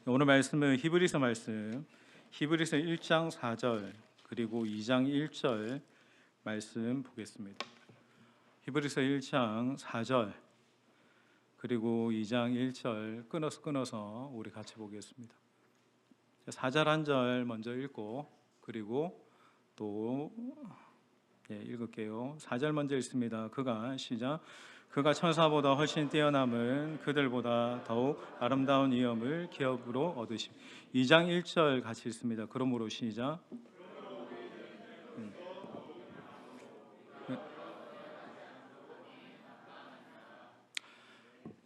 오늘 말씀은 히브리서 말씀, 히브리서 1장 4절 그리고 2장 1절 말씀 보겠습니다. 히브리서 1장 4절 그리고 2장 1절 끊어서 우리 같이 보겠습니다. 4절 한 절 먼저 읽고 그리고 또 읽을게요. 4절 먼저 읽습니다. 그가 천사보다 훨씬 뛰어남은 그들보다 더욱 아름다운 이엄을 기업으로 얻으심. 2장 1절 같이 읽습니다. 그러므로 시작.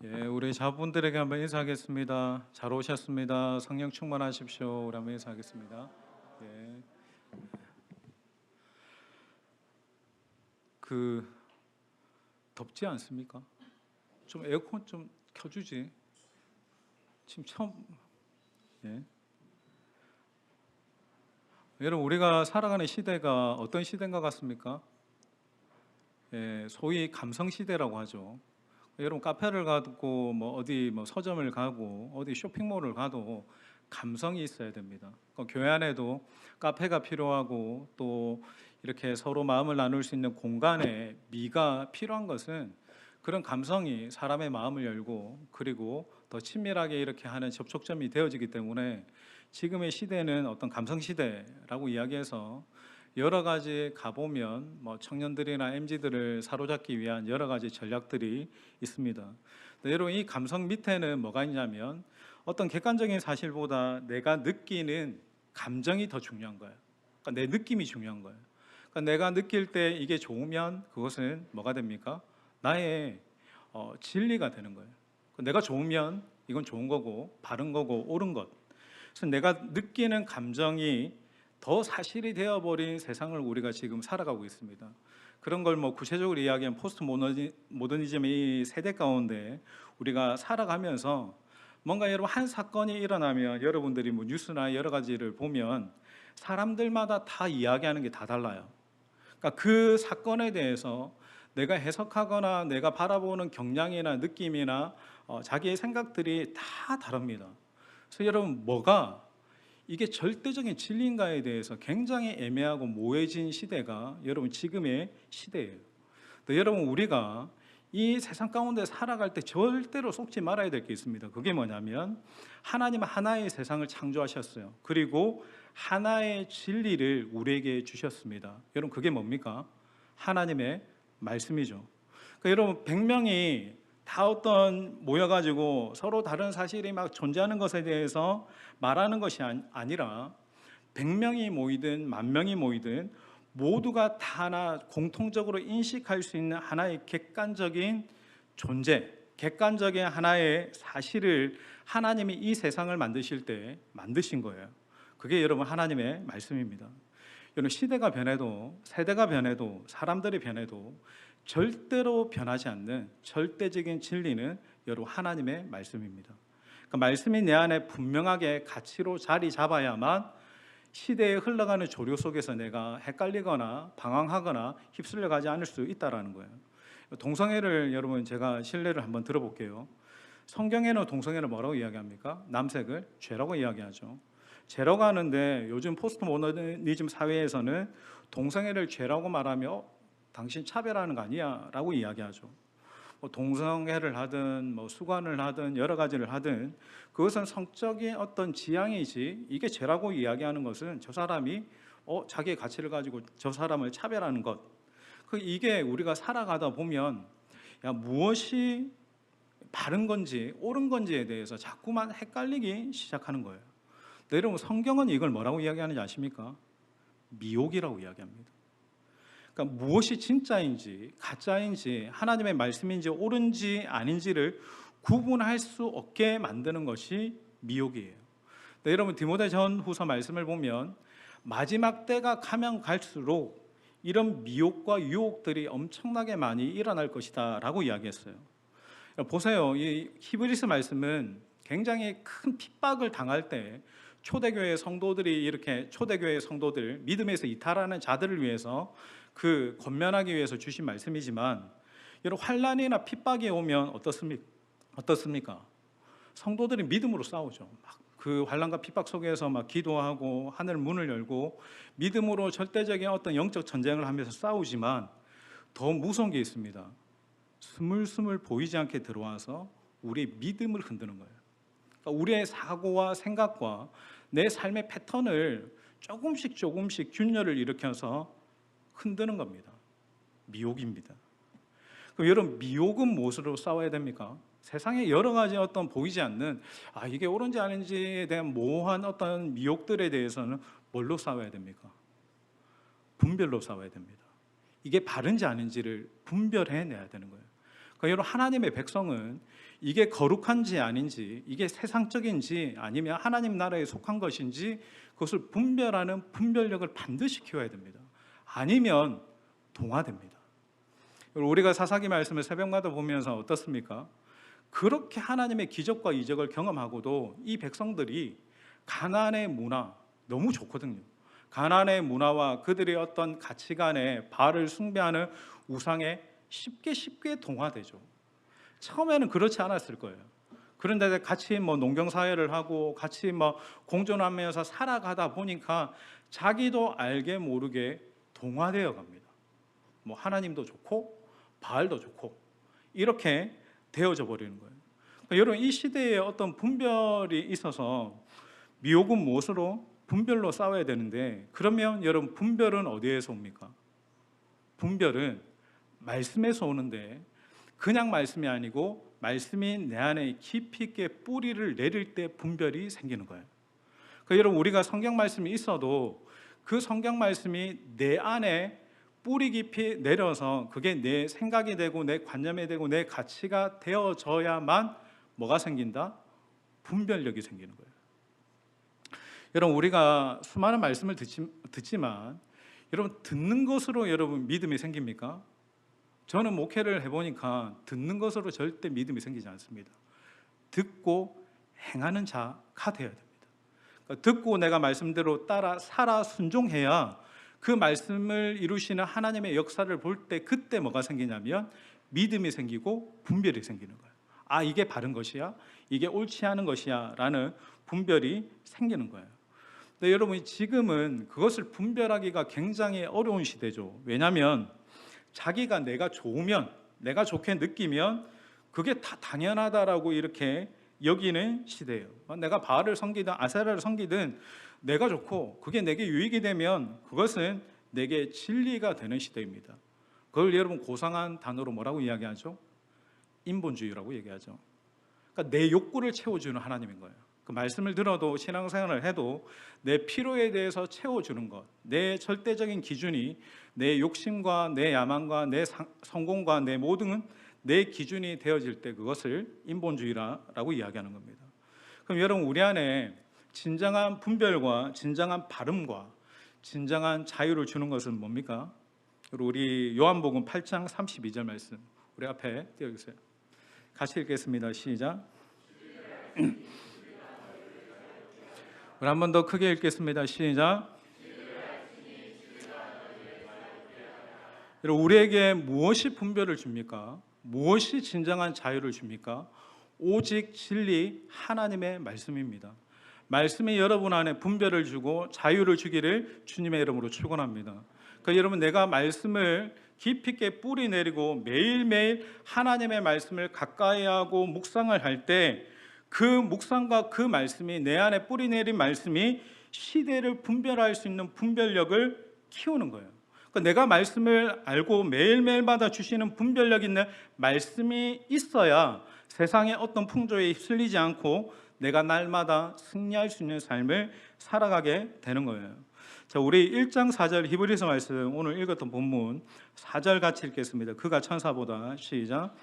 우리 자분들에게 한번 인사하겠습니다. 잘 오셨습니다. 성령 충만하십시오. 우리 한번 인사하겠습니다. 덥지 않습니까? 좀 에어컨 좀 켜주지. 지금 처음. 여러분, 우리가 살아가는 시대가 어떤 시대인가 같습니까? 소위 감성 시대라고 하죠. 여러분, 카페를 가고 어디 서점을 가고 어디 쇼핑몰을 가도 감성이 있어야 됩니다. 교회 안에도 카페가 필요하고 또 이렇게 서로 마음을 나눌 수 있는 공간에 미가 필요한 것은 그런 감성이 사람의 마음을 열고 그리고 더 친밀하게 이렇게 하는 접촉점이 되어지기 때문에 지금의 시대는 어떤 감성 시대라고 이야기해서 여러 가지 가보면 청년들이나 MZ들을 사로잡기 위한 여러 가지 전략들이 있습니다. 여러분, 이 감성 밑에는 뭐가 있냐면 어떤 객관적인 사실보다 내가 느끼는 감정이 더 중요한 거예요. 그러니까 내 느낌이 중요한 거예요. 그러니까 내가 느낄 때 이게 좋으면 그것은 뭐가 됩니까? 나의 진리가 되는 거예요. 내가 좋으면 이건 좋은 거고 바른 거고 옳은 것. 그래서 내가 느끼는 감정이 더 사실이 되어버린 세상을 우리가 지금 살아가고 있습니다. 그런 걸 구체적으로 이야기하면 포스트 모더니즘의 세대 가운데 우리가 살아가면서 뭔가 여러분 한 사건이 일어나면 여러분들이 뉴스나 여러 가지를 보면 사람들마다 다 이야기하는 게 다 달라요. 그러니까 그 사건에 대해서 내가 해석하거나 내가 바라보는 경향이나 느낌이나 자기의 생각들이 다 다릅니다. 그래서 여러분, 뭐가 이게 절대적인 진리인가에 대해서 굉장히 애매하고 모호해진 시대가 여러분 지금의 시대예요. 여러분, 우리가 이 세상 가운데 살아갈 때 절대로 속지 말아야 될 게 있습니다. 그게 뭐냐면 하나님은 하나의 세상을 창조하셨어요. 그리고 하나의 진리를 우리에게 주셨습니다. 여러분, 그게 뭡니까? 하나님의 말씀이죠. 그러니까 여러분, 100명이 다 모여가지고 서로 다른 사실이 존재하는 것에 대해서 말하는 것이 아니라 100명이 모이든 10,000명이 모이든 모두가 다 하나 공통적으로 인식할 수 있는 하나의 객관적인 존재, 객관적인 하나의 사실을 하나님이 이 세상을 만드실 때 만드신 거예요. 그게 여러분 하나님의 말씀입니다. 여러분, 시대가 변해도 세대가 변해도 사람들이 변해도 절대로 변하지 않는 절대적인 진리는 여러분 하나님의 말씀입니다. 그러니까 말씀이 내 안에 분명하게 가치로 자리 잡아야만 시대에 흘러가는 조류 속에서 내가 헷갈리거나 방황하거나 휩쓸려 가지 않을 수 있다는 거예요. 동성애를 여러분 제가 실례를 한번 들어볼게요. 성경에는 동성애를 뭐라고 이야기합니까? 남색을 죄라고 이야기하죠. 죄라고 하는데 요즘 포스트 모더니즘 사회에서는 동성애를 죄라고 말하며 당신 차별하는 거 아니야 라고 이야기하죠. 동성애를 하든 수관을 하든 여러 가지를 하든 그것은 성적인 어떤 지향이지 이게 죄라고 이야기하는 것은 저 사람이 자기의 가치를 가지고 저 사람을 차별하는 것. 이게 우리가 살아가다 보면 무엇이 바른 건지 옳은 건지에 대해서 자꾸만 헷갈리기 시작하는 거예요. 여러분, 성경은 이걸 뭐라고 이야기하는지 아십니까? 미혹이라고 이야기합니다. 그러니까 무엇이 진짜인지 가짜인지 하나님의 말씀인지 옳은지 아닌지를 구분할 수 없게 만드는 것이 미혹이에요. 여러분, 디모데전후서 말씀을 보면 마지막 때가 가면 갈수록 이런 미혹과 유혹들이 엄청나게 많이 일어날 것이다 라고 이야기했어요. 보세요, 이 히브리서 말씀은 굉장히 큰 핍박을 당할 때 초대교회 성도들이 이렇게 초대교회 성도들 믿음에서 이탈하는 자들을 위해서 권면하기 위해서 주신 말씀이지만 여러분, 환난이나 핍박이 오면 어떻습니까? 성도들이 믿음으로 싸우죠. 그 환난과 핍박 속에서 막 기도하고 하늘 문을 열고 믿음으로 절대적인 어떤 영적 전쟁을 하면서 싸우지만 더 무서운 게 있습니다. 스물스물 보이지 않게 들어와서 우리의 믿음을 흔드는 거예요. 그러니까 우리의 사고와 생각과 내 삶의 패턴을 조금씩 균열을 일으켜서 흔드는 겁니다. 미혹입니다. 그럼 여러분, 미혹은 무엇으로 싸워야 됩니까? 세상에 여러 가지 어떤 보이지 않는 이게 옳은지 아닌지에 대한 모호한 어떤 미혹들에 대해서는 뭘로 싸워야 됩니까? 분별로 싸워야 됩니다. 이게 바른지 아닌지를 분별해내야 되는 거예요. 그러니까 여러분, 하나님의 백성은 이게 거룩한지 아닌지, 이게 세상적인지 아니면 하나님 나라에 속한 것인지 그것을 분별하는 분별력을 반드시 키워야 됩니다. 아니면 동화됩니다. 우리가 사사기 말씀을 새벽마다 보면서 어떻습니까? 그렇게 하나님의 기적과 이적을 경험하고도 이 백성들이 가나안의 문화 너무 좋거든요. 가나안의 문화와 그들의 어떤 가치관에 바알을 숭배하는 우상에 쉽게 동화되죠. 처음에는 그렇지 않았을 거예요. 그런데 같이 농경 사회를 하고 같이 공존하면서 살아가다 보니까 자기도 알게 모르게 동화되어 갑니다. 하나님도 좋고 바알도 좋고 이렇게 되어져 버리는 거예요. 그러니까 여러분, 이 시대에 어떤 분별이 있어서 미혹은 무엇으로? 분별로 싸워야 되는데, 그러면 여러분, 분별은 어디에서 옵니까? 분별은 말씀에서 오는데 그냥 말씀이 아니고 말씀이 내 안에 깊이 있게 뿌리를 내릴 때 분별이 생기는 거예요. 그러니까 여러분, 우리가 성경 말씀이 있어도 그 성경 말씀이 내 안에 뿌리 깊이 내려서 그게 내 생각이 되고 내 관념이 되고 내 가치가 되어져야만 뭐가 생긴다? 분별력이 생기는 거예요. 여러분, 우리가 수많은 말씀을 듣지만 여러분, 듣는 것으로 여러분 믿음이 생깁니까? 저는 목회를 해보니까 듣는 것으로 절대 믿음이 생기지 않습니다. 듣고 행하는 자가 되어야 됩니다. 그러니까 듣고 내가 말씀대로 따라 살아 순종해야 그 말씀을 이루시는 하나님의 역사를 볼 때 그때 뭐가 생기냐면 믿음이 생기고 분별이 생기는 거예요. 이게 바른 것이야, 이게 옳지 않은 것이야 라는 분별이 생기는 거예요. 근데 여러분, 지금은 그것을 분별하기가 굉장히 어려운 시대죠. 왜냐하면 자기가 내가 좋으면, 내가 좋게 느끼면 그게 다 당연하다라고 이렇게 여기는 시대예요. 내가 바알을 섬기든 아세라를 섬기든 내가 좋고 그게 내게 유익이 되면 그것은 내게 진리가 되는 시대입니다. 그걸 여러분 고상한 단어로 뭐라고 이야기하죠? 인본주의라고 얘기하죠. 그러니까 내 욕구를 채워주는 하나님인 거예요. 그 말씀을 들어도 신앙생활을 해도 내 필요에 대해서 채워주는 것, 내 절대적인 기준이 내 욕심과 내 야망과 내 성공과 내 모든 내 기준이 되어질 때 그것을 인본주의라고 이야기하는 겁니다. 그럼 여러분, 우리 안에 진정한 분별과 진정한 발음과 진정한 자유를 주는 것은 뭡니까? 우리 요한복음 8장 32절 말씀 우리 앞에 띄워주세요. 같이 읽겠습니다. 시작. 우리 한 번 더 크게 읽겠습니다. 시작. 여러분, 우리에게 무엇이 분별을 줍니까? 무엇이 진정한 자유를 줍니까? 오직 진리 하나님의 말씀입니다. 말씀이 여러분 안에 분별을 주고 자유를 주기를 주님의 이름으로 축원합니다. 그러니까 여러분, 내가 말씀을 깊이 있게 뿌리 내리고 매일매일 하나님의 말씀을 가까이 하고 묵상을 할 때 그 묵상과 그 말씀이 내 안에 뿌리 내린 말씀이 시대를 분별할 수 있는 분별력을 키우는 거예요. 그러니까 내가 말씀을 알고 매일매일마다 주시는 분별력 있는 말씀이 있어야 세상의 어떤 풍조에 휩쓸리지 않고 내가 날마다 승리할 수 있는 삶을 살아가게 되는 거예요. 자, 우리 1장 4절 히브리서 말씀 오늘 읽었던 본문 4절 같이 읽겠습니다. 그가 천사보다 시작.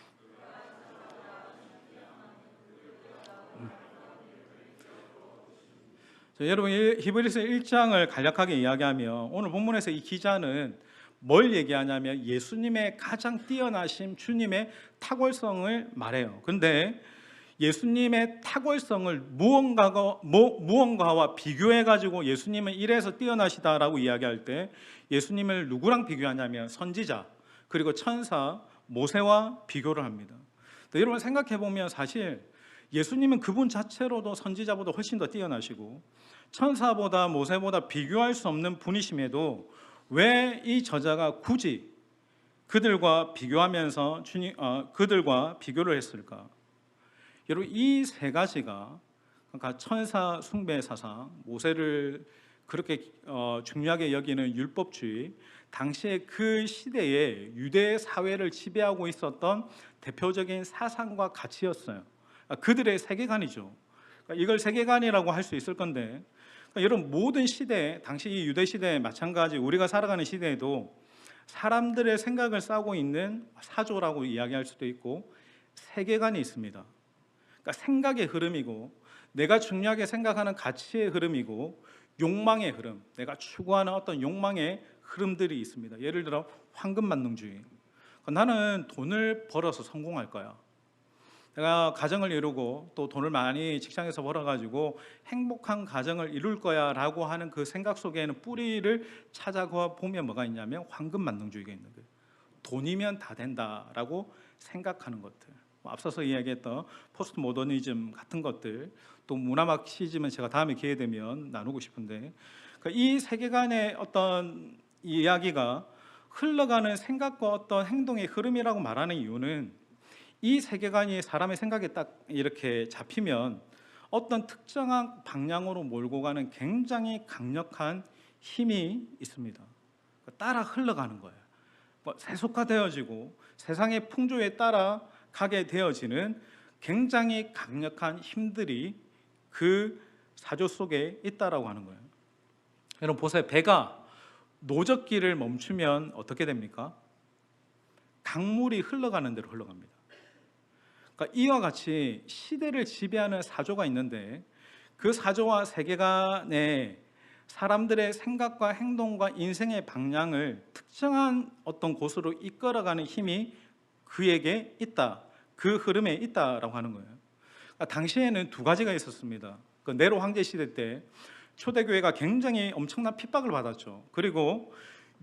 자, 여러분, 히브리서 1장을 간략하게 이야기하면 오늘 본문에서 이 기자는 뭘 얘기하냐면 예수님의 가장 뛰어나신 주님의 탁월성을 말해요. 그런데 예수님의 탁월성을 무언가와 비교해가지고 예수님은 이래서 뛰어나시다라고 이야기할 때 예수님을 누구랑 비교하냐면 선지자 그리고 천사 모세와 비교를 합니다. 여러분, 생각해보면 사실 예수님은 그분 자체로도 선지자보다 훨씬 더 뛰어나시고 천사보다 모세보다 비교할 수 없는 분이심에도 왜 이 저자가 굳이 그들과 비교하면서 그들과 비교를 했을까? 여러분, 이 세 가지가, 그러니까 천사 숭배 사상, 모세를 그렇게 중요하게 여기는 율법주의, 당시에 그 시대에 유대 사회를 지배하고 있었던 대표적인 사상과 가치였어요. 그들의 세계관이죠. 그러니까 이걸 세계관이라고 할 수 있을 건데, 그러니까 여러분, 모든 시대, 당시 이 유대 시대에 마찬가지 우리가 살아가는 시대에도 사람들의 생각을 싸고 있는 사조라고 이야기할 수도 있고 세계관이 있습니다. 그러니까 생각의 흐름이고, 내가 중요하게 생각하는 가치의 흐름이고, 욕망의 흐름, 내가 추구하는 어떤 욕망의 흐름들이 있습니다. 예를 들어 황금만능주의. 나는 돈을 벌어서 성공할 거야. 내가 가정을 이루고 또 돈을 많이 직장에서 벌어가지고 행복한 가정을 이룰 거야 라고 하는 그 생각 속에는 뿌리를 찾아가 보면 뭐가 있냐면 황금만능주의가 있는 거예요. 돈이면 다 된다라고 생각하는 것들, 앞서서 이야기했던 포스트 모더니즘 같은 것들, 또 문화 마크시즘은 제가 다음에 기회 되면 나누고 싶은데, 이 세계관의 어떤 이야기가 흘러가는 생각과 어떤 행동의 흐름이라고 말하는 이유는, 이 세계관이 사람의 생각에 딱 이렇게 잡히면 어떤 특정한 방향으로 몰고 가는 굉장히 강력한 힘이 있습니다. 따라 흘러가는 거예요. 세속화되어지고 세상의 풍조에 따라 가게 되어지는 굉장히 강력한 힘들이 그 사조 속에 있다라고 하는 거예요. 여러분 보세요. 배가 노젓기를 멈추면 어떻게 됩니까? 강물이 흘러가는 대로 흘러갑니다. 그러니까 이와 같이 시대를 지배하는 사조가 있는데, 그 사조와 세계관에 사람들의 생각과 행동과 인생의 방향을 특정한 어떤 곳으로 이끌어가는 힘이 그에게 있다, 그 흐름에 있다라고 하는 거예요. 그러니까 당시에는 두 가지가 있었습니다. 그 네로 황제 시대 때 초대교회가 굉장히 엄청난 핍박을 받았죠. 그리고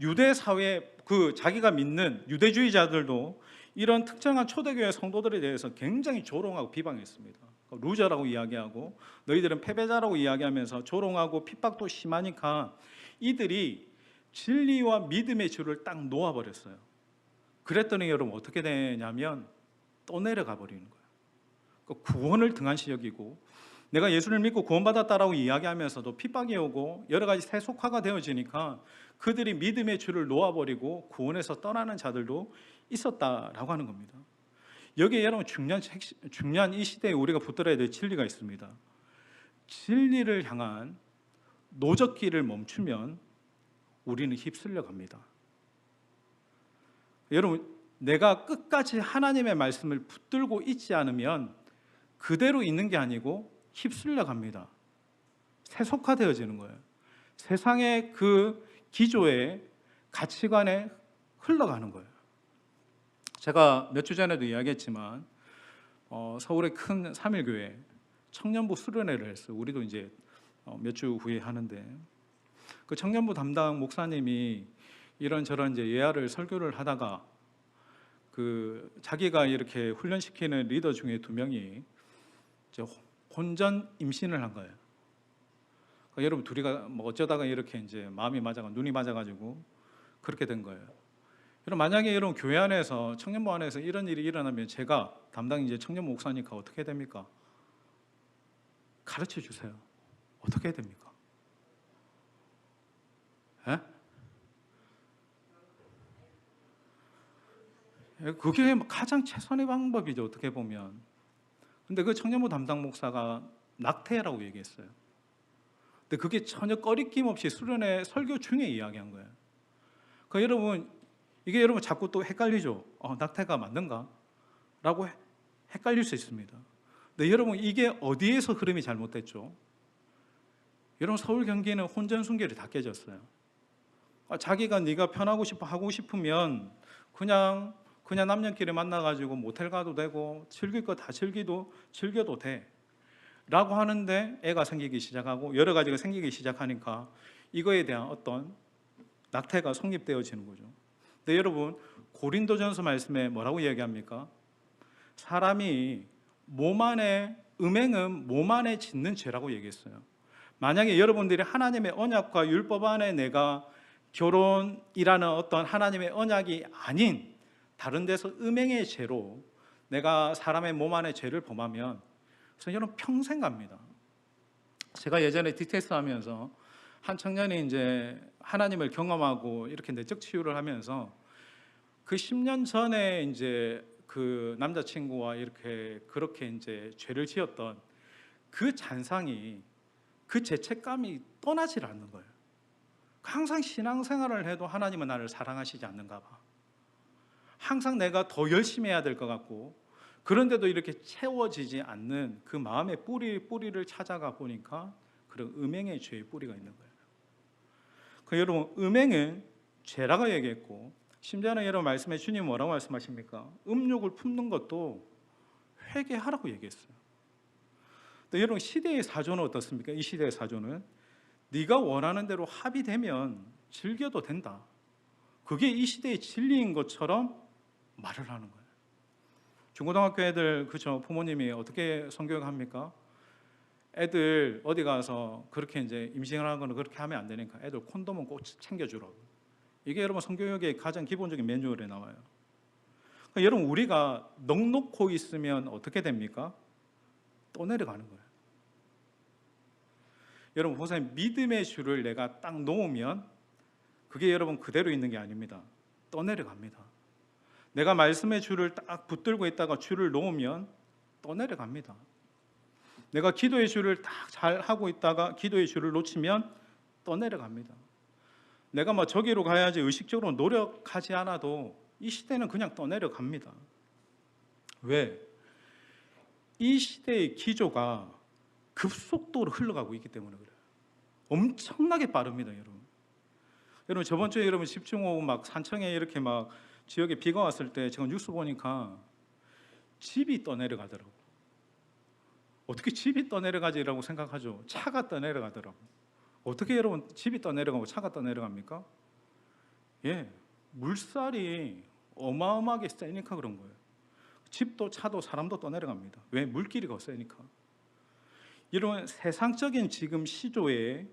유대 사회, 그 자기가 믿는 유대주의자들도 이런 특정한 초대교회 성도들에 대해서 굉장히 조롱하고 비방했습니다. 루저라고 이야기하고 너희들은 패배자라고 이야기하면서 조롱하고 핍박도 심하니까 이들이 진리와 믿음의 줄을 딱 놓아버렸어요. 그랬더니 여러분 어떻게 되냐면 또 내려가 버리는 거예요. 구원을 등한시 여기고, 내가 예수를 믿고 구원받았다라고 이야기하면서도 핍박이 오고 여러 가지 세속화가 되어지니까 그들이 믿음의 줄을 놓아버리고 구원에서 떠나는 자들도 있었다라고 하는 겁니다. 여기에 여러분 중요한 이 시대에 우리가 붙들어야 될 진리가 있습니다. 진리를 향한 노젓기를 멈추면 우리는 휩쓸려 갑니다. 여러분, 내가 끝까지 하나님의 말씀을 붙들고 있지 않으면 그대로 있는 게 아니고 휩쓸려 갑니다. 세속화되어지는 거예요. 세상의 그 기조에, 가치관에 흘러가는 거예요. 제가 몇 주 전에도 이야기했지만 서울의 큰 3.1교회 청년부 수련회를 했어요. 우리도 이제 몇 주 후에 하는데, 그 청년부 담당 목사님이 이런저런 이제 예화를 설교를 하다가 그 자기가 이렇게 훈련시키는 리더 중에 2명이 이제 혼전 임신을 한 거예요. 그러니까 여러분 둘이가 뭐 어쩌다가 이렇게 이제 마음이 맞아가 눈이 맞아가지고 그렇게 된 거예요. 여러분 만약에 여러분 교회 안에서 청년부 안에서 이런 일이 일어나면 제가 담당 이제 청년부 목사니까 어떻게 됩니까? 가르쳐 주세요. 어떻게 해야 됩니까? 에? 그게 가장 최선의 방법이죠, 어떻게 보면. 근데 그 청년부 담당 목사가 낙태라고 얘기했어요. 근데 그게 전혀 꺼리낌 없이 수련회 설교 중에 이야기한 거예요. 그러니까 여러분, 이게 여러분 자꾸 또 헷갈리죠. 낙태가 맞는가? 라고 헷갈릴 수 있습니다. 근데 여러분 이게 어디에서 흐름이 잘못됐죠? 여러분 서울 경기는 혼전 순결이 다 깨졌어요. 자기가 네가 편하고 싶어 하고 싶으면 그냥 남녀끼리 만나가지고 모텔 가도 되고 즐길 거 다 즐겨도 돼 라고 하는데 애가 생기기 시작하고 여러 가지가 생기기 시작하니까 이거에 대한 어떤 낙태가 성립되어지는 거죠. 근데 여러분 고린도전서 말씀에 뭐라고 이야기합니까? 사람이 몸 안에 음행은 몸 안에 짓는 죄라고 얘기했어요. 만약에 여러분들이 하나님의 언약과 율법 안에 내가 결혼이라는 어떤 하나님의 언약이 아닌 다른 데서 음행의 죄로 내가 사람의 몸 안에 죄를 범하면 그래서 여러분 평생 갑니다. 제가 예전에 디테스 하면서 한 청년이 이제 하나님을 경험하고 이렇게 내적 치유를 하면서 그 10년 전에 이제 그 남자친구와 이렇게 그렇게 이제 죄를 지었던 그 잔상이 그 죄책감이 떠나질 않는 거예요. 항상 신앙생활을 해도 하나님은 나를 사랑하시지 않는가 봐. 항상 내가 더 열심히 해야 될 것 같고 그런데도 이렇게 채워지지 않는 그 마음의 뿌리를 찾아가 보니까 그런 음행의 죄의 뿌리가 있는 거예요. 그 여러분 음행은 죄라고 얘기했고 심지어는 여러분 말씀에 주님 뭐라고 말씀하십니까? 음욕을 품는 것도 회개하라고 얘기했어요. 또 여러분 시대의 사조는 어떻습니까? 이 시대의 사조는 네가 원하는 대로 합의되면 즐겨도 된다. 그게 이 시대의 진리인 것처럼 말을 하는 거예요. 중고등학교 애들 그죠? 부모님이 어떻게 성교육합니까? 애들 어디 가서 그렇게 이제 임신을 하는 거는 그렇게 하면 안 되니까 애들 콘돔은 꼭 챙겨주라고. 이게 여러분 성교육의 가장 기본적인 매뉴얼에 나와요. 그러니까 여러분 우리가 넉넉고 있으면 어떻게 됩니까? 떠내려가는 거예요. 여러분 보세요. 믿음의 줄을 내가 딱 놓으면 그게 여러분 그대로 있는 게 아닙니다. 떠내려갑니다. 내가 말씀의 줄을 딱 붙들고 있다가 줄을 놓으면 떠내려갑니다. 내가 기도의 줄을 딱 잘 하고 있다가 기도의 줄을 놓치면 떠내려갑니다. 내가 뭐 저기로 가야지 의식적으로 노력하지 않아도 이 시대는 그냥 떠내려갑니다. 왜? 이 시대의 기조가 급속도로 흘러가고 있기 때문에 그래요. 엄청나게 빠릅니다, 여러분. 여러분 저번 주에 여러분 집중호우 막 산청에 이렇게 막 지역에 비가 왔을 때 제가 뉴스 보니까 집이 떠내려가더라고. 어떻게 집이 떠내려가지라고 생각하죠? 차가 떠내려가더라고. 어떻게 여러분 집이 떠내려가고 차가 떠내려갑니까? 예, 물살이 어마어마하게 세니까 그런 거예요. 집도 차도 사람도 떠내려갑니다. 왜? 물길이 세니까. 이런 세상적인 지금 시조에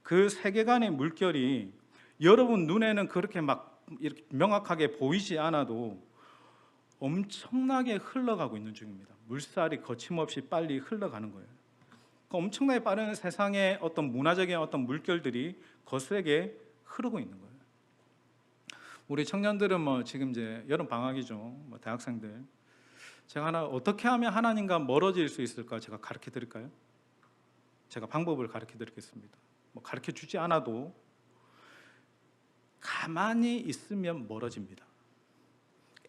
그 세계관의 물결이 여러분 눈에는 그렇게 막 이렇게 명확하게 보이지 않아도 엄청나게 흘러가고 있는 중입니다. 물살이 거침없이 빨리 흘러가는 거예요. 그 엄청나게 빠른 세상의 어떤 문화적인 어떤 물결들이 거세게 흐르고 있는 거예요. 우리 청년들은 뭐 지금 이제 여름 방학이죠. 뭐 대학생들. 제가 어떻게 하면 하나님과 멀어질 수 있을까 제가 가르쳐 드릴까요? 제가 방법을 가르쳐 드리겠습니다. 뭐 가르쳐 주지 않아도 가만히 있으면 멀어집니다.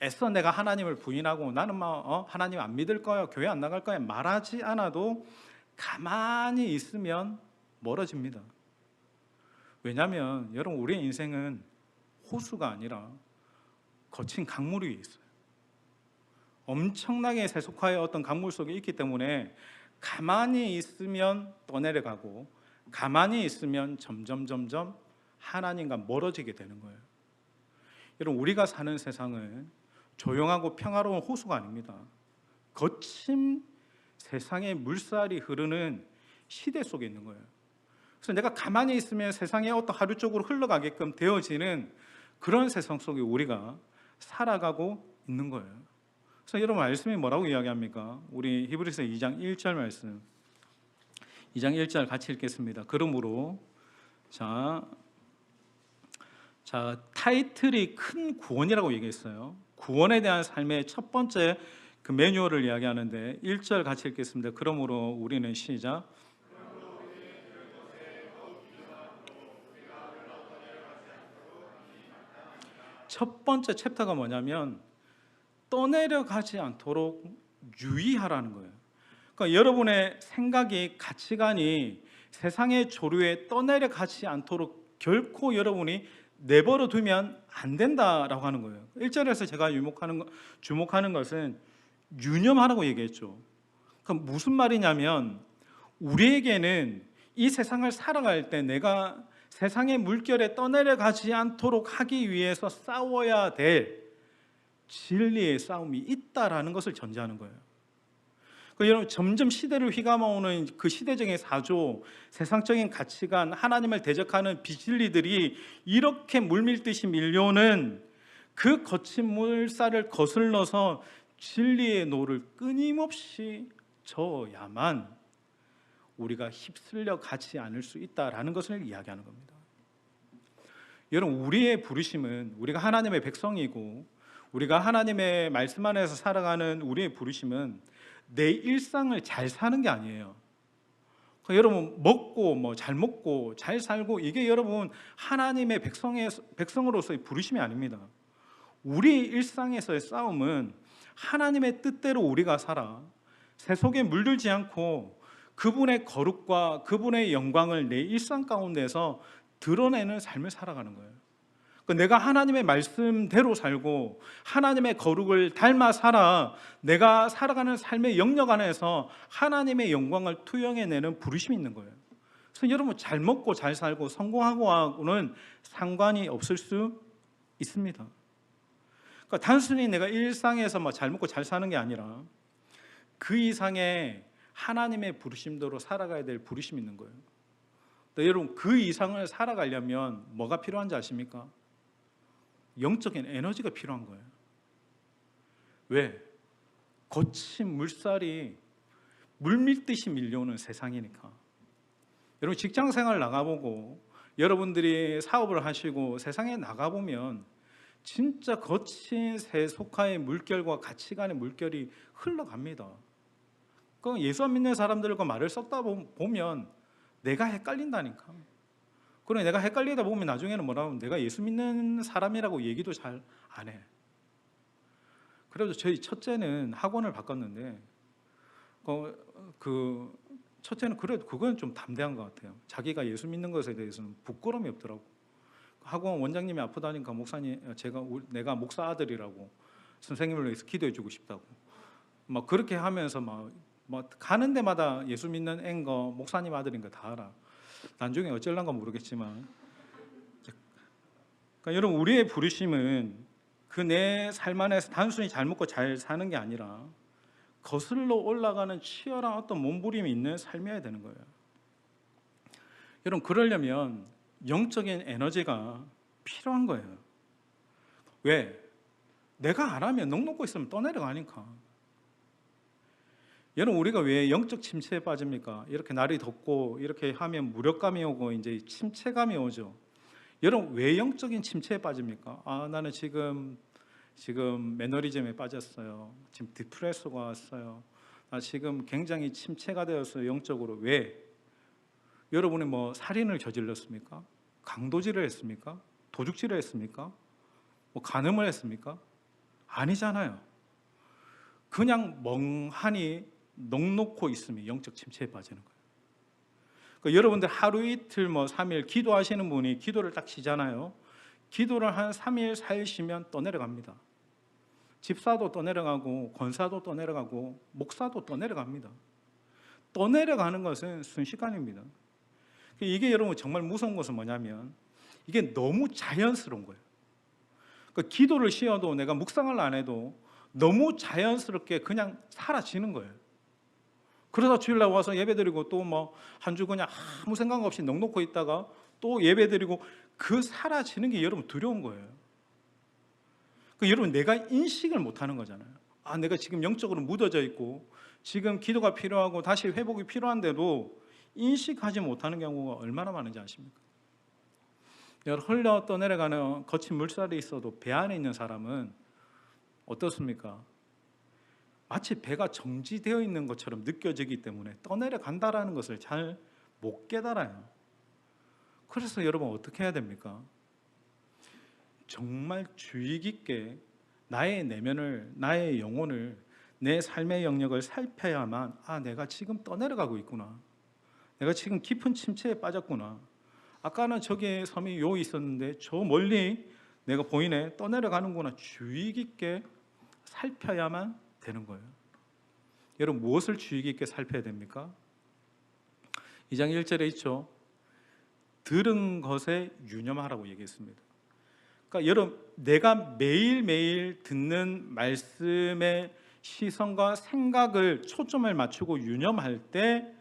애써 내가 하나님을 부인하고 나는 하나님 안 믿을 거야, 교회 안 나갈 거야 말하지 않아도 가만히 있으면 멀어집니다. 왜냐하면 여러분 우리의 인생은 호수가 아니라 거친 강물 위에 있어요. 엄청나게 세속화의 어떤 강물 속에 있기 때문에 가만히 있으면 떠내려가고 가만히 있으면 점점 하나님과 멀어지게 되는 거예요. 여러분 우리가 사는 세상은 조용하고 평화로운 호수가 아닙니다. 거친 세상의 물살이 흐르는 시대 속에 있는 거예요. 그래서 내가 가만히 있으면 세상의 어떤 하루 쪽으로 흘러가게끔 되어지는 그런 세상 속에 우리가 살아가고 있는 거예요. 그래서 여러분 말씀이 뭐라고 이야기합니까? 우리 히브리서 2장 1절 말씀 2장 1절 같이 읽겠습니다. 그러므로 자 타이틀이 큰 구원이라고 얘기했어요. 구원에 대한 삶의 첫 번째 그 매뉴얼을 이야기하는데 1절 같이 읽겠습니다. 그러므로 우리는 시작 첫 번째 챕터가 뭐냐면 떠내려가지 않도록 유의하라는 거예요. 그러니까 여러분의 생각이 가치관이 세상의 조류에 떠내려가지 않도록 결코 여러분이 내버려 두면 안 된다라고 하는 거예요. 1절에서 제가 주목하는 것은 유념하라고 얘기했죠. 그럼 무슨 말이냐면 우리에게는 이 세상을 살아갈 때 내가 세상의 물결에 떠내려가지 않도록 하기 위해서 싸워야 될 진리의 싸움이 있다라는 것을 전제하는 거예요. 여러분, 점점 시대를 휘감아오는 그 시대적인 사조, 세상적인 가치관, 하나님을 대적하는 비진리들이 이렇게 물밀듯이 밀려오는 그 거친 물살을 거슬러서 진리의 노를 끊임없이 저어야만 우리가 휩쓸려 가지 않을 수 있다라는 것을 이야기하는 겁니다. 여러분, 우리의 부르심은, 우리가 하나님의 백성이고 우리가 하나님의 말씀 안에서 살아가는 우리의 부르심은 내 일상을 잘 사는 게 아니에요. 여러분, 잘 먹고 잘 살고, 이게 여러분 하나님의 백성으로서의 부르심이 아닙니다. 우리의 일상에서의 싸움은 하나님의 뜻대로 우리가 살아 세속에 물들지 않고 그분의 거룩과 그분의 영광을 내 일상 가운데서 드러내는 삶을 살아가는 거예요. 내가 하나님의 말씀대로 살고 하나님의 거룩을 닮아 살아 내가 살아가는 삶의 영역 안에서 하나님의 영광을 투영해내는 부르심이 있는 거예요. 그래서 여러분, 잘 먹고 잘 살고 성공하고는 상관이 없을 수 있습니다. 단순히 내가 일상에서 잘 먹고 잘 사는 게 아니라 그 이상의 하나님의 부르심대로 살아가야 될 부르심이 있는 거예요. 여러분, 그 이상을 살아가려면 뭐가 필요한지 아십니까? 영적인 에너지가 필요한 거예요. 왜? 거친 물살이 물밀듯이 밀려오는 세상이니까. 여러분, 직장생활 나가보고 여러분들이 사업을 하시고 세상에 나가보면 진짜 거친 세속화의 물결과 가치관의 물결이 흘러갑니다. 예수 안 믿는 사람들과 말을 섞다 보면 내가 헷갈린다니까. 그래, 내가 헷갈리다 보면 나중에는 뭐라고 하면 내가 예수 믿는 사람이라고 얘기도 잘 안 해. 그래도 저희 첫째는 학원을 바꿨는데 그 첫째는 그래도 그건 좀 담대한 것 같아요. 자기가 예수 믿는 것에 대해서는 부끄러움이 없더라고. 학원 원장님이 아프다니까 목사님, 내가 목사 아들이라고 선생님을 위해서 기도해주고 싶다고 막 그렇게 하면서 막 가는 데마다 예수 믿는 앵거 목사님 아들인 거 다 알아. 나중에 어쩔란가 모르겠지만, 여러분, 우리의 부르심은 그 내 삶 안에서 단순히 잘 먹고 잘 사는 게 아니라 거슬러 올라가는 치열한 어떤 몸부림이 있는 삶이어야 되는 거예요. 여러분, 그러려면 영적인 에너지가 필요한 거예요. 왜? 내가 안 하면 넋놓고 있으면 떠내려가니까. 여러분, 우리가 왜 영적 침체에 빠집니까? 이렇게 날이 덥고 이렇게 하면 무력감이 오고 이제 침체감이 오죠. 여러분, 왜 영적인 침체에 빠집니까? 나는 지금 매너리즘에 빠졌어요. 지금 디프레스가 왔어요. 나 지금 굉장히 침체가 되었어요, 영적으로. 왜? 여러분이 살인을 저질렀습니까? 강도질을 했습니까? 도둑질을 했습니까? 간음을 했습니까? 아니잖아요. 그냥 멍하니 넋놓고 있으면 영적 침체에 빠지는 거예요. 여러분들 하루 이틀 3일 기도하시는 분이 기도를 딱 쉬잖아요. 기도를 한 3일 4일 쉬면 떠내려갑니다. 집사도 떠내려가고 권사도 떠내려가고 목사도 떠내려갑니다. 떠내려가는 것은 순식간입니다. 이게 여러분 정말 무서운 것은 뭐냐면 이게 너무 자연스러운 거예요. 기도를 쉬어도 내가 묵상을 안 해도 너무 자연스럽게 그냥 사라지는 거예요. 그러다 주일날 와서 예배드리고 또 한 주 그냥 아무 생각 없이 넋놓고 있다가 또 예배드리고 그 사라지는 게 여러분 두려운 거예요. 여러분, 내가 인식을 못하는 거잖아요. 내가 지금 영적으로 묻어져 있고 지금 기도가 필요하고 다시 회복이 필요한데도 인식하지 못하는 경우가 얼마나 많은지 아십니까? 흘러 떠내려가는 거친 물살이 있어도 배 안에 있는 사람은 어떻습니까? 마치 배가 정지되어 있는 것처럼 느껴지기 때문에 떠내려간다라는 것을 잘 못 깨달아요. 그래서 여러분, 어떻게 해야 됩니까? 정말 주의 깊게 나의 내면을, 나의 영혼을, 내 삶의 영역을 살펴야만 내가 지금 떠내려가고 있구나. 내가 지금 깊은 침체에 빠졌구나. 아까는 저기 섬이 요 있었는데 저 멀리 내가 보이네, 떠내려가는구나. 주의 깊게 살펴야만 되는 거예요. 여러분, 무엇을 주의 깊게 살펴야 됩니까? 2장 1절에 있죠. 들은 것에 유념하라고 얘기했습니다. 그러니까 여러분, 내가 매일매일 듣는 말씀에 시선과 생각을 초점을 맞추고 유념할 때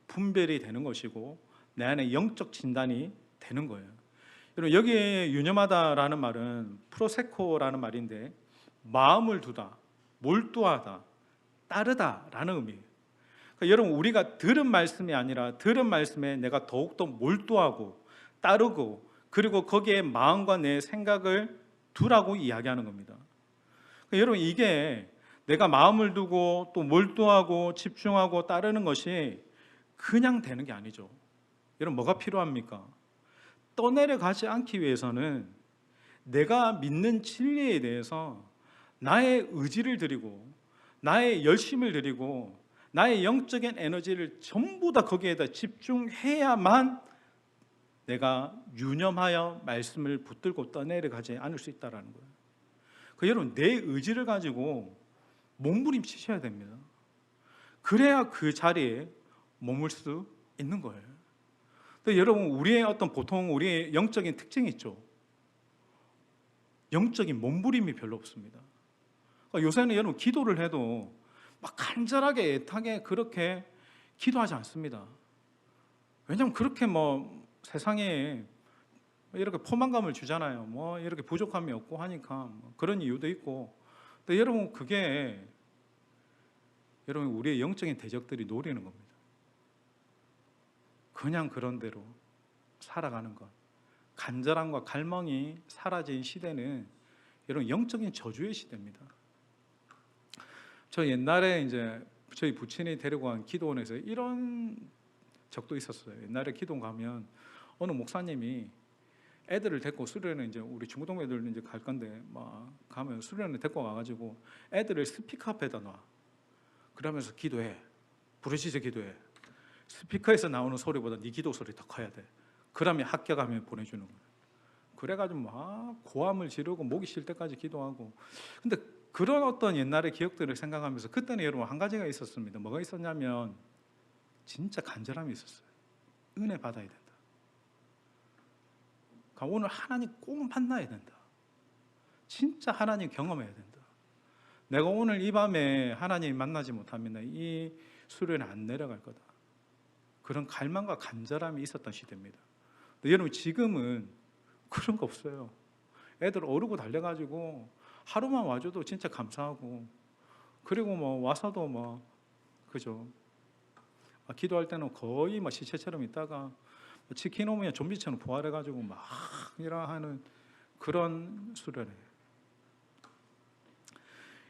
분별이 되는 것이고 내 안에 영적 진단이 되는 거예요. 여러분, 여기에 유념하다라는 말은 프로세코라는 말인데 마음을 두다, 몰두하다, 따르다라는 의미예요. 그러니까 여러분, 우리가 들은 말씀이 아니라 들은 말씀에 내가 더욱더 몰두하고 따르고 그리고 거기에 마음과 내 생각을 두라고 이야기하는 겁니다. 그러니까 여러분, 이게 내가 마음을 두고 또 몰두하고 집중하고 따르는 것이 그냥 되는 게 아니죠. 여러분, 뭐가 필요합니까? 떠내려가지 않기 위해서는 내가 믿는 진리에 대해서 나의 의지를 드리고 나의 열심을 드리고 나의 영적인 에너지를 전부 다 거기에다 집중해야만 내가 유념하여 말씀을 붙들고 떠내려가지 않을 수 있다는 거예요. 여러분, 내 의지를 가지고 몸부림치셔야 됩니다. 그래야 그 자리에 머물 수 있는 거예요. 근데 여러분, 우리의 보통 우리의 영적인 특징이 있죠. 영적인 몸부림이 별로 없습니다. 요새는 여러분, 기도를 해도 막 간절하게 애타게 그렇게 기도하지 않습니다. 왜냐하면 그렇게 세상에 이렇게 포만감을 주잖아요. 이렇게 부족함이 없고 하니까 그런 이유도 있고. 근데 여러분, 그게 여러분 우리의 영적인 대적들이 노리는 겁니다. 그냥 그런 대로 살아가는 것. 간절함과 갈망이 사라진 시대는 여러분 영적인 저주의 시대입니다. 저 옛날에 이제 저희 부친이 데리고 간 기도원에서 이런 적도 있었어요. 옛날에 기도원 가면 어느 목사님이 애들을 데리고 수련회, 이제 우리 중고등 애들 이제 갈 건데 막 가면 수련회 데리고 가가지고 애들을 스피커 앞에다 놔. 그러면서 기도해. 부르짖어 기도해. 스피커에서 나오는 소리보다 네 기도 소리 더 커야 돼. 그러면 합격하면 보내주는 거예요. 그래가지고 막 고함을 지르고 목이 쉴 때까지 기도하고. 근데 그런 어떤 옛날의 기억들을 생각하면서 그때는 여러분 한 가지가 있었습니다. 뭐가 있었냐면 진짜 간절함이 있었어요. 은혜 받아야 된다. 그러니까 오늘 하나님 꼭 만나야 된다. 진짜 하나님 경험해야 된다. 내가 오늘 이 밤에 하나님 만나지 못하면 이 수련에 안 내려갈 거다. 그런 갈망과 간절함이 있었던 시대입니다. 근데 여러분, 지금은 그런 거 없어요. 애들 어르고 달려가지고 하루만 와줘도 진짜 감사하고, 그리고 와서도 그죠? 기도할 때는 거의 시체처럼 있다가 치킨 오면 좀비처럼 부활해가지고 막 일하는 그런 수련회예요.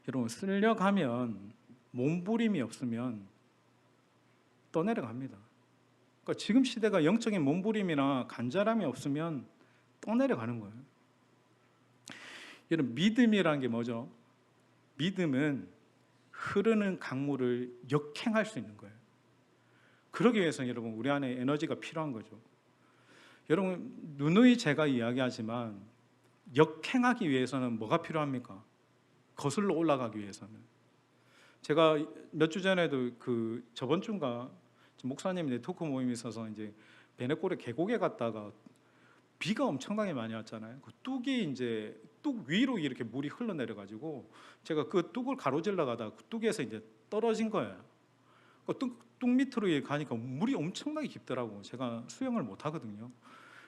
여러분, 쓸려가면 몸부림이 없으면 떠내려갑니다. 그러니까 지금 시대가 영적인 몸부림이나 간절함이 없으면 떠내려가는 거예요. 여러분, 믿음이라는 게 뭐죠? 믿음은 흐르는 강물을 역행할 수 있는 거예요. 그러기 위해서 여러분 우리 안에 에너지가 필요한 거죠. 여러분, 누누이 제가 이야기하지만 역행하기 위해서는 뭐가 필요합니까? 거슬러 올라가기 위해서는. 제가 몇 주 전에도 저번 주인가 목사님 네트워크 모임이 있어서 이제 베네골에 계곡에 갔다가 비가 엄청나게 많이 왔잖아요. 그 뚝이 이제 뚝 위로 이렇게 물이 흘러내려가지고 제가 그 뚝을 가로질러 가다가 그 뚝에서 이제 떨어진 거예요. 그 뚝 밑으로 가니까 물이 엄청나게 깊더라고. 제가 수영을 못 하거든요.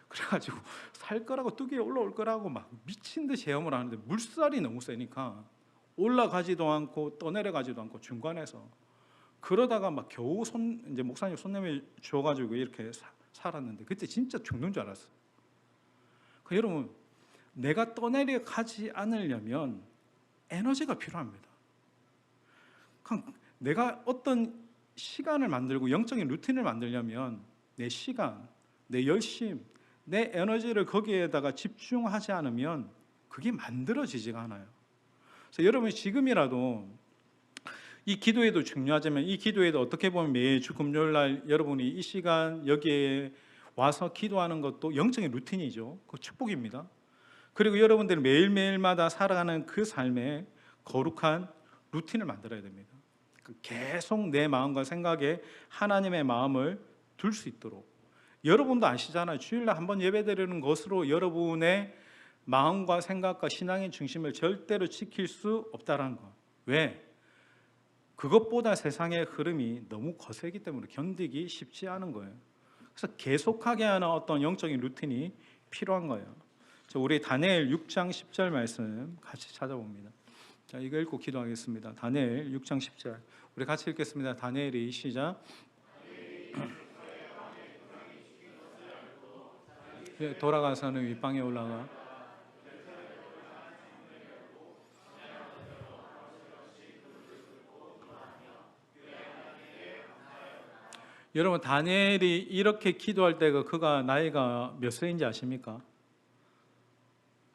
그래가지고 살 거라고 뚝 위에 올라올 거라고 막 미친 듯이 헤엄을 하는데 물살이 너무 세니까 올라가지도 않고 떠내려가지도 않고 중간에서, 그러다가 겨우 이제 목사님 손 내밀 줘가지고 이렇게 살았는데 그때 진짜 죽는 줄 알았어요. 여러분, 내가 떠내려가지 않으려면 에너지가 필요합니다. 내가 어떤 시간을 만들고 영적인 루틴을 만들려면 내 시간, 내 열심, 내 에너지를 거기에다가 집중하지 않으면 그게 만들어지지가 않아요. 그래서 여러분이 지금이라도 이 기도에도 중요하지만 이 기도에도 어떻게 보면 매주 금요일 날 여러분이 이 시간 여기에 와서 기도하는 것도 영적인 루틴이죠. 그 축복입니다. 그리고 여러분들이 매일매일마다 살아가는 그 삶에 거룩한 루틴을 만들어야 됩니다. 계속 내 마음과 생각에 하나님의 마음을 둘 수 있도록. 여러분도 아시잖아요. 주일날 한번 예배드리는 것으로 여러분의 마음과 생각과 신앙의 중심을 절대로 지킬 수 없다는 것. 왜? 그것보다 세상의 흐름이 너무 거세기 때문에 견디기 쉽지 않은 거예요. 그래서 계속하게 하는 어떤 영적인 루틴이 필요한 거예요. 우리 다니엘 6장 10절 말씀 같이 찾아봅니다. 자, 이거 읽고 기도하겠습니다. 다니엘 6장 10절. 우리 같이 읽겠습니다. 다니엘이 시작. 돌아가서는 윗방에 올라가 여러분, 다니엘이 이렇게 기도할 때가 그가 나이가 몇 세인지 아십니까?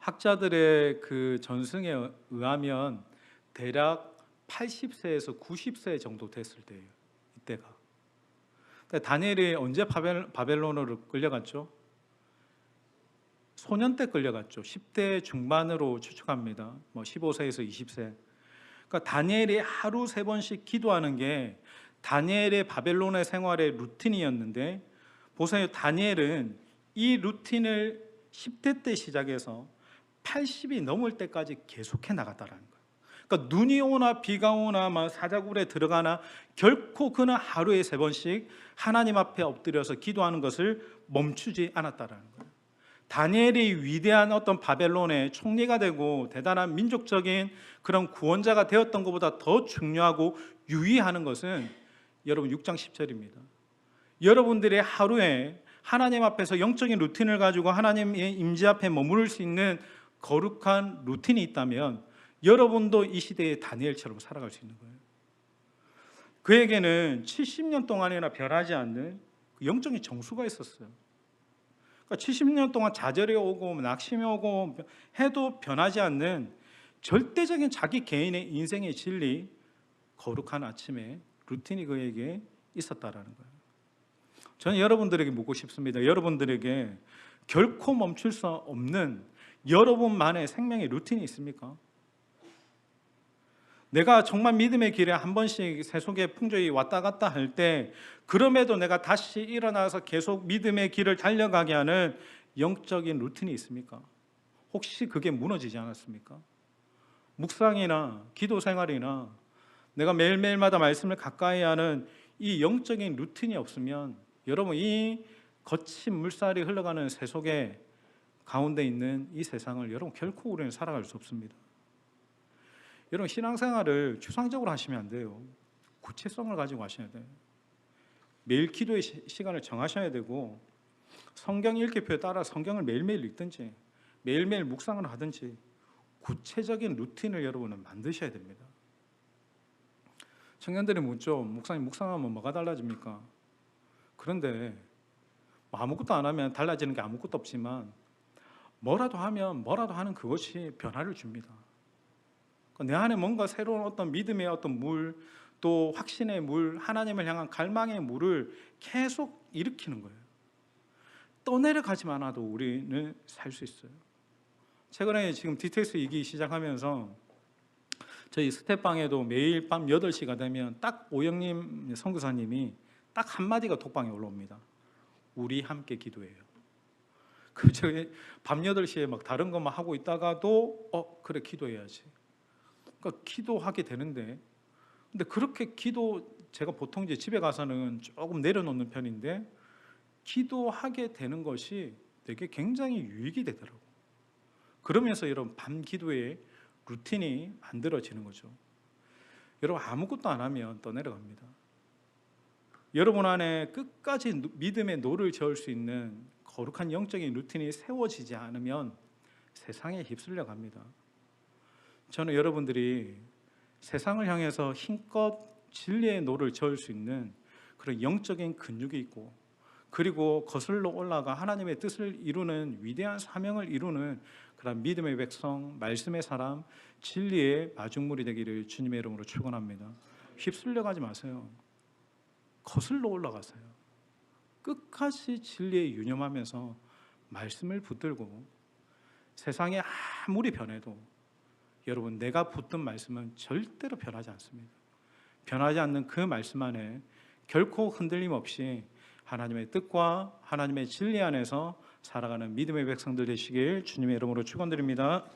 학자들의 그 전승에 의하면 대략 80세에서 90세 정도 됐을 때예요. 이때가. 다니엘이 언제 바벨론으로 끌려갔죠? 소년 때 끌려갔죠. 10대 중반으로 추측합니다. 15세에서 20세. 그러니까 다니엘이 하루 3번씩 기도하는 게 다니엘의 바벨론의 생활의 루틴이었는데, 보세요. 다니엘은 이 루틴을 10대 때 시작해서 80이 넘을 때까지 계속해 나갔다라는 거예요. 그러니까 눈이 오나 비가 오나 사자굴에 들어가나 결코 그는 하루에 3번씩 하나님 앞에 엎드려서 기도하는 것을 멈추지 않았다라는 거예요. 다니엘이 위대한 어떤 바벨론의 총리가 되고 대단한 민족적인 그런 구원자가 되었던 것보다 더 중요하고 유의하는 것은 여러분 6장 10절입니다. 여러분들의 하루에 하나님 앞에서 영적인 루틴을 가지고 하나님의 임재 앞에 머무를 수 있는 거룩한 루틴이 있다면 여러분도 이 시대의 다니엘처럼 살아갈 수 있는 거예요. 그에게는 70년 동안이나 변하지 않는 영적인 정수가 있었어요. 그러니까 70년 동안 좌절이 오고 낙심이 오고 해도 변하지 않는 절대적인 자기 개인의 인생의 진리, 거룩한 아침에 루틴이 그에게 있었다라는 거예요. 저는 여러분들에게 묻고 싶습니다. 여러분들에게 결코 멈출 수 없는 여러분만의 생명의 루틴이 있습니까? 내가 정말 믿음의 길에 한 번씩 세속의 풍조가 왔다 갔다 할 때 그럼에도 내가 다시 일어나서 계속 믿음의 길을 달려가게 하는 영적인 루틴이 있습니까? 혹시 그게 무너지지 않았습니까? 묵상이나 기도 생활이나 내가 매일매일마다 말씀을 가까이 하는 이 영적인 루틴이 없으면 여러분, 이 거친 물살이 흘러가는 세속의 가운데 있는 이 세상을 여러분 결코 우리는 살아갈 수 없습니다. 여러분, 신앙생활을 추상적으로 하시면 안 돼요. 구체성을 가지고 하셔야 돼요. 매일 기도의 시간을 정하셔야 되고, 성경 읽기표에 따라 성경을 매일매일 읽든지 매일매일 묵상을 하든지 구체적인 루틴을 여러분은 만드셔야 됩니다. 청년들이 묻죠. 목사님, 묵상하면 뭐가 달라집니까? 그런데 아무것도 안 하면 달라지는 게 아무것도 없지만 뭐라도 하면 뭐라도 하는 그것이 변화를 줍니다. 내 안에 뭔가 새로운 어떤 믿음의 어떤 물, 또 확신의 물, 하나님을 향한 갈망의 물을 계속 일으키는 거예요. 떠내려가지만 않아도 우리는 살 수 있어요. 최근에 지금 DTX 2기 시작하면서 저희 스텝방에도 매일 밤 8시가 되면 딱 오영님 선교사님이 딱 한마디가 톡방에 올라옵니다. 우리 함께 기도해요. 그 저희 밤 8시에 막 다른 것만 하고 있다가도 그래, 기도해야지. 그러니까 기도하게 되는데, 근데 그렇게 제가 보통 이제 집에 가서는 조금 내려놓는 편인데 기도하게 되는 것이 되게 굉장히 유익이 되더라고요. 그러면서 여러분 밤 기도의 루틴이 만들어지는 거죠. 여러분, 아무것도 안 하면 떠내려갑니다. 여러분 안에 끝까지 믿음의 노를 저을 수 있는 거룩한 영적인 루틴이 세워지지 않으면 세상에 휩쓸려 갑니다. 저는 여러분들이 세상을 향해서 힘껏 진리의 노를 저을 수 있는 그런 영적인 근육이 있고, 그리고 거슬러 올라가 하나님의 뜻을 이루는 위대한 사명을 이루는 그런 믿음의 백성, 말씀의 사람, 진리의 마중물이 되기를 주님의 이름으로 축원합니다. 휩쓸려 가지 마세요. 거슬러 올라가세요. 끝까지 진리에 유념하면서 말씀을 붙들고, 세상에 아무리 변해도 여러분, 내가 붙든 말씀은 절대로 변하지 않습니다. 변하지 않는 그 말씀 안에 결코 흔들림 없이 하나님의 뜻과 하나님의 진리 안에서 살아가는 믿음의 백성들 되시길 주님의 이름으로 축원드립니다.